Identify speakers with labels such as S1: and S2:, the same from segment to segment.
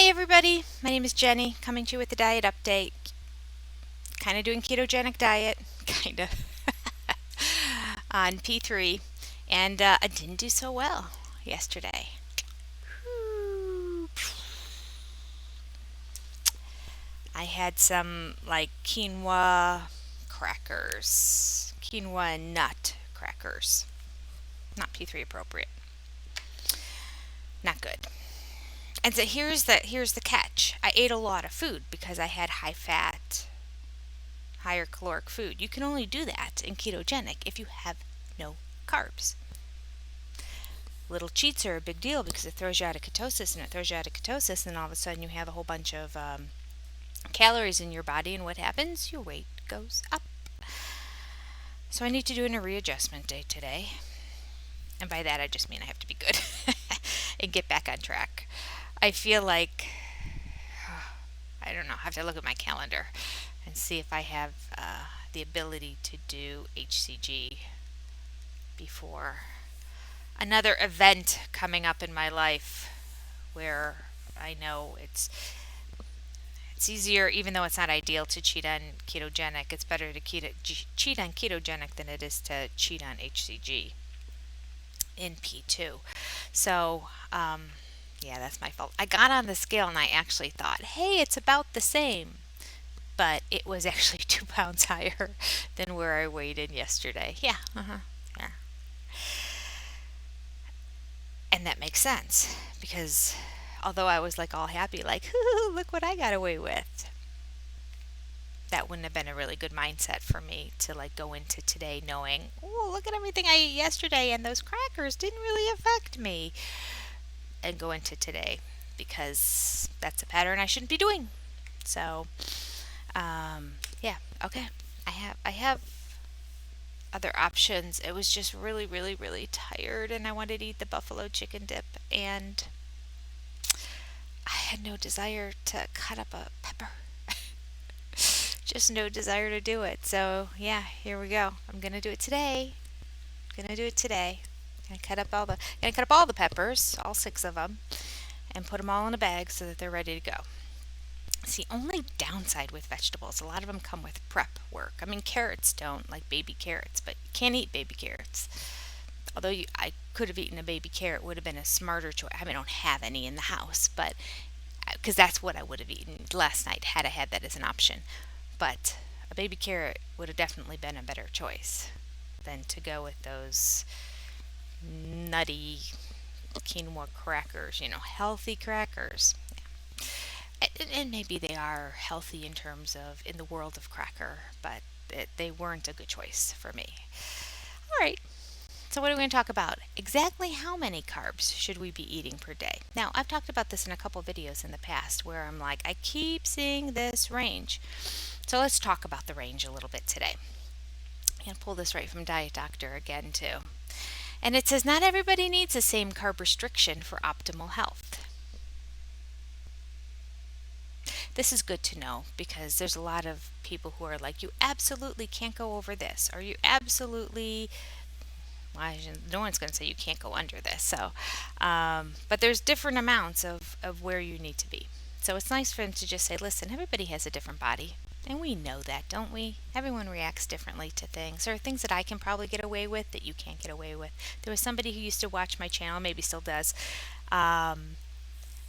S1: Hey everybody, my name is Jenny, coming to you with the diet update. Kind of doing ketogenic diet, kind of, on P3, and I didn't do so well yesterday. I had some like quinoa nut crackers. Not P3 appropriate. Not good. And so here's the catch. I ate a lot of food because I had high fat, higher caloric food. You can only do that in ketogenic if you have no carbs. Little cheats are a big deal because it throws you out of ketosis, and all of a sudden you have a whole bunch of calories in your body, and what happens? Your weight goes up. So I need to do a readjustment day today, and by that I just mean I have to be good and get back on track. I feel like I don't know. I have to look at my calendar and see if I have the ability to do HCG before another event coming up in my life where I know it's easier, even though it's not ideal to cheat on ketogenic. It's better to cheat on ketogenic than it is to cheat on HCG in P2. So, yeah, that's my fault. I got on the scale and I actually thought, hey, it's about the same. But it was actually 2 pounds higher than where I weighed in yesterday. Yeah, yeah. And that makes sense because although I was like all happy, like, look what I got away with, that wouldn't have been a really good mindset for me to like go into today knowing, oh, look at everything I ate yesterday and those crackers didn't really affect me, and go into today because that's a pattern I shouldn't be doing. So, yeah, okay. I have other options. It was just really, really, really tired, and I wanted to eat the buffalo chicken dip, and I had no desire to cut up a pepper. Just no desire to do it. So yeah, here we go. I'm gonna do it today. Gonna do it today. Gonna cut up all the peppers, all 6 of them, and put them all in a bag so that they're ready to go. It's the only downside with vegetables. A lot of them come with prep work. I mean, carrots don't, like baby carrots, but you can't eat baby carrots. Although I could have eaten a baby carrot, would have been a smarter choice. I mean, I don't have any in the house, but because that's what I would have eaten last night had I had that as an option. But a baby carrot would have definitely been a better choice than to go with those nutty quinoa crackers, healthy crackers. And maybe they are healthy in terms of in the world of cracker, but they weren't a good choice for me. All right. So, what are we going to talk about? Exactly how many carbs should we be eating per day? Now, I've talked about this in a couple videos in the past where I'm like, I keep seeing this range. So, let's talk about the range a little bit today. I'm going to pull this right from Diet Doctor again, too. And it says not everybody needs the same carb restriction for optimal health. This is good to know because there's a lot of people who are like, you absolutely can't go over this, or you absolutely, well, no one's going to say you can't go under this. So, but there's different amounts of where you need to be. So it's nice for them to just say, listen, everybody has a different body. And we know that, don't we? Everyone reacts differently to things. There are things that I can probably get away with that you can't get away with. There was somebody who used to watch my channel, maybe still does,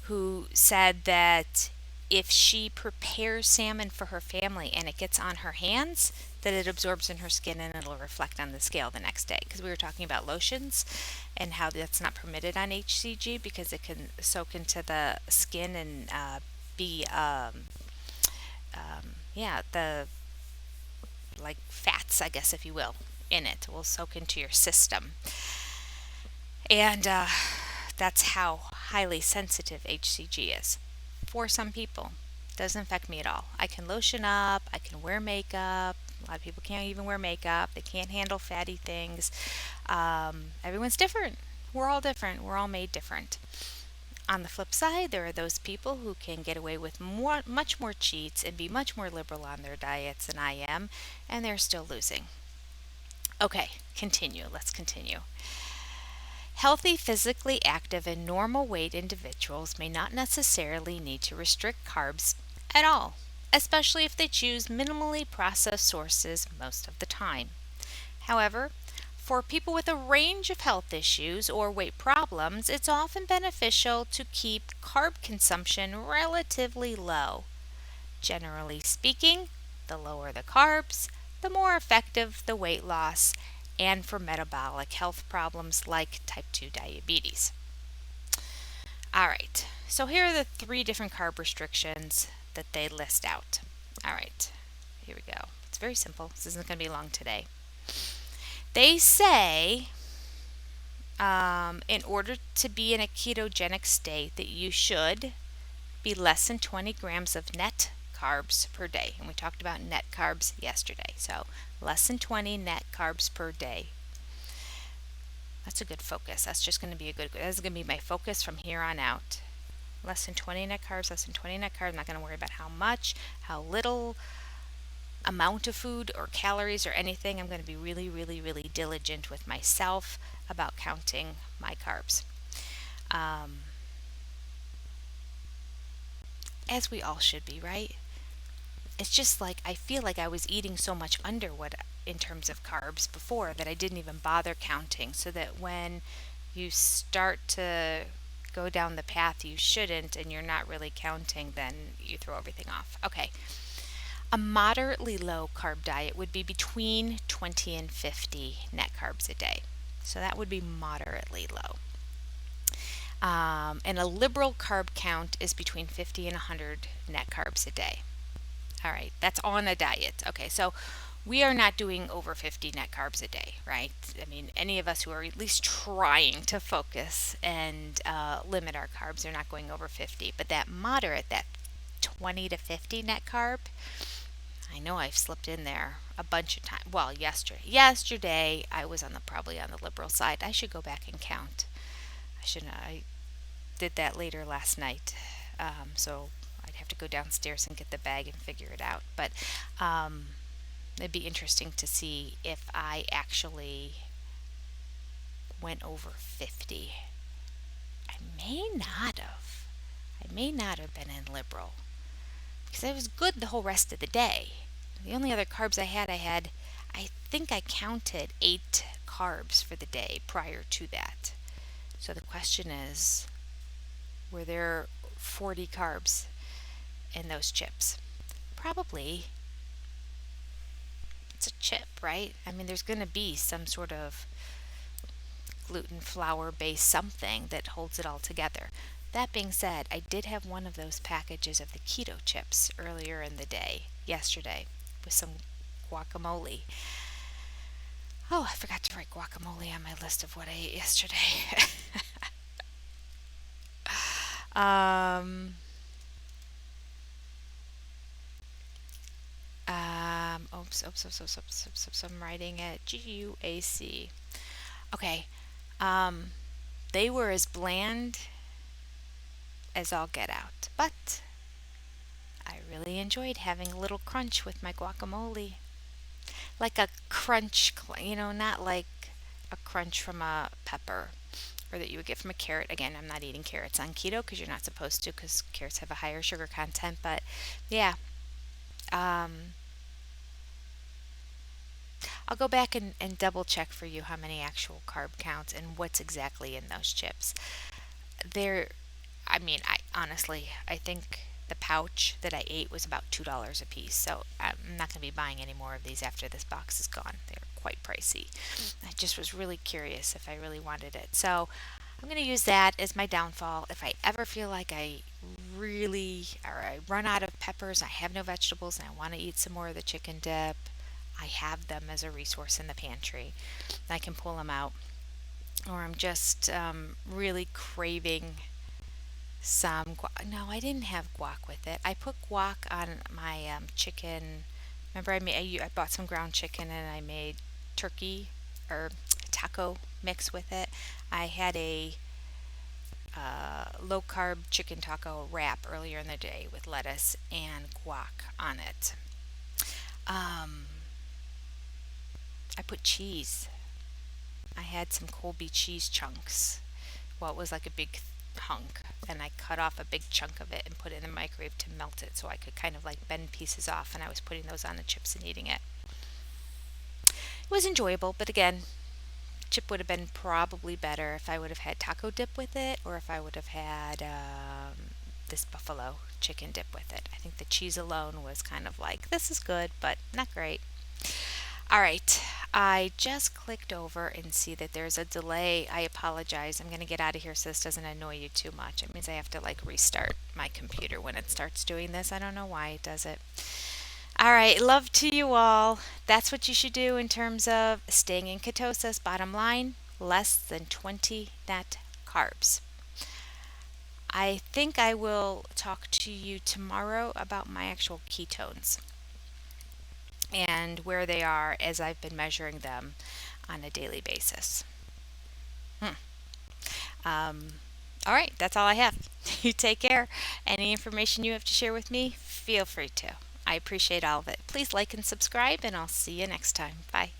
S1: who said that if she prepares salmon for her family and it gets on her hands, that it absorbs in her skin and it'll reflect on the scale the next day. Because we were talking about lotions and how that's not permitted on HCG because it can soak into the skin and be, yeah, the like fats, I guess, if you will, in it will soak into your system. And that's how highly sensitive HCG is for some people. Doesn't affect me at all. I can lotion up, I can wear makeup. A lot of people can't even wear makeup. They can't handle fatty things. Everyone's different. We're all different. We're all made different. On the flip side, there are those people who can get away with much more cheats and be much more liberal on their diets than I am, and they're still losing. Okay, continue. Let's continue. Healthy, physically active, and normal weight individuals may not necessarily need to restrict carbs at all, especially if they choose minimally processed sources most of the time. However, for people with a range of health issues or weight problems, it's often beneficial to keep carb consumption relatively low. Generally speaking, the lower the carbs, the more effective the weight loss and for metabolic health problems like type 2 diabetes. All right, so here are the 3 different carb restrictions that they list out. All right, here we go. It's very simple. This isn't going to be long today. They say in order to be in a ketogenic state that you should be less than 20 grams of net carbs per day. And we talked about net carbs yesterday. So less than 20 net carbs per day. That's a good focus. That's just going to be that's going to be my focus from here on out. Less than 20 net carbs, less than 20 net carbs. I'm not going to worry about how much, how little amount of food or calories or anything. I'm going to be really, really, really diligent with myself about counting my carbs. As we all should be, right? It's just like I feel like I was eating so much under what in terms of carbs before that I didn't even bother counting, so that when you start to go down the path you shouldn't and you're not really counting, then you throw everything off. Okay. A moderately low carb diet would be between 20 and 50 net carbs a day. So that would be moderately low. And a liberal carb count is between 50 and 100 net carbs a day. All right, that's on a diet. Okay, so we are not doing over 50 net carbs a day, right? I mean, any of us who are at least trying to focus and limit our carbs are not going over 50. But that moderate, that 20 to 50 net carb, I know I've slipped in there a bunch of times. Well, yesterday I was probably on the liberal side. I should go back and count. I did that later last night, so I'd have to go downstairs and get the bag and figure it out. But it'd be interesting to see if I actually went over 50. I may not have. I may not have been in liberal because I was good the whole rest of the day. The only other carbs I had, I think I counted 8 carbs for the day prior to that. So the question is, were there 40 carbs in those chips? Probably. It's a chip, right? I mean, there's going to be some sort of gluten, flour based something that holds it all together. That being said, I did have one of those packages of the keto chips earlier in the day, yesterday, with some guacamole. Oh, I forgot to write guacamole on my list of what I ate yesterday. Oops, I'm writing it. GUAC. Okay. They were as bland as all get out, but I really enjoyed having a little crunch with my guacamole. Like a crunch, not like a crunch from a pepper or that you would get from a carrot. Again, I'm not eating carrots on keto because you're not supposed to, because carrots have a higher sugar content. But yeah, I'll go back and double check for you how many actual carb counts and what's exactly in those chips. I honestly, I think the pouch that I ate was about $2 a piece. So I'm not going to be buying any more of these after this box is gone. They're quite pricey. I just was really curious if I really wanted it. So I'm going to use that as my downfall. If I ever feel like I run out of peppers, I have no vegetables, and I want to eat some more of the chicken dip, I have them as a resource in the pantry. I can pull them out. Or I'm just really craving some guac. No, I didn't have guac with it. I put guac on my chicken. Remember, I bought some ground chicken and I made turkey or taco mix with it. I had a low carb chicken taco wrap earlier in the day with lettuce and guac on it. I put cheese I had some Colby cheese chunks. Well, it was like a big hunk, and I cut off a big chunk of it and put it in the microwave to melt it so I could kind of like bend pieces off, and I was putting those on the chips and eating it. It was enjoyable, but again, chip would have been probably better if I would have had taco dip with it or if I would have had this buffalo chicken dip with it. I think the cheese alone was kind of like, this is good, but not great. All right, I just clicked over and see that there's a delay. I apologize. I'm going to get out of here so this doesn't annoy you too much. It means I have to like restart my computer when it starts doing this. I don't know why it does it. All right, love to you all. That's what you should do in terms of staying in ketosis. Bottom line, less than 20 net carbs. I think I will talk to you tomorrow about my actual ketones and where they are as I've been measuring them on a daily basis. Hmm. Um, all right, that's all I have. You take care. Any information you have to share with me, feel free to. I appreciate all of it. Please like and subscribe, and I'll see you next time. Bye.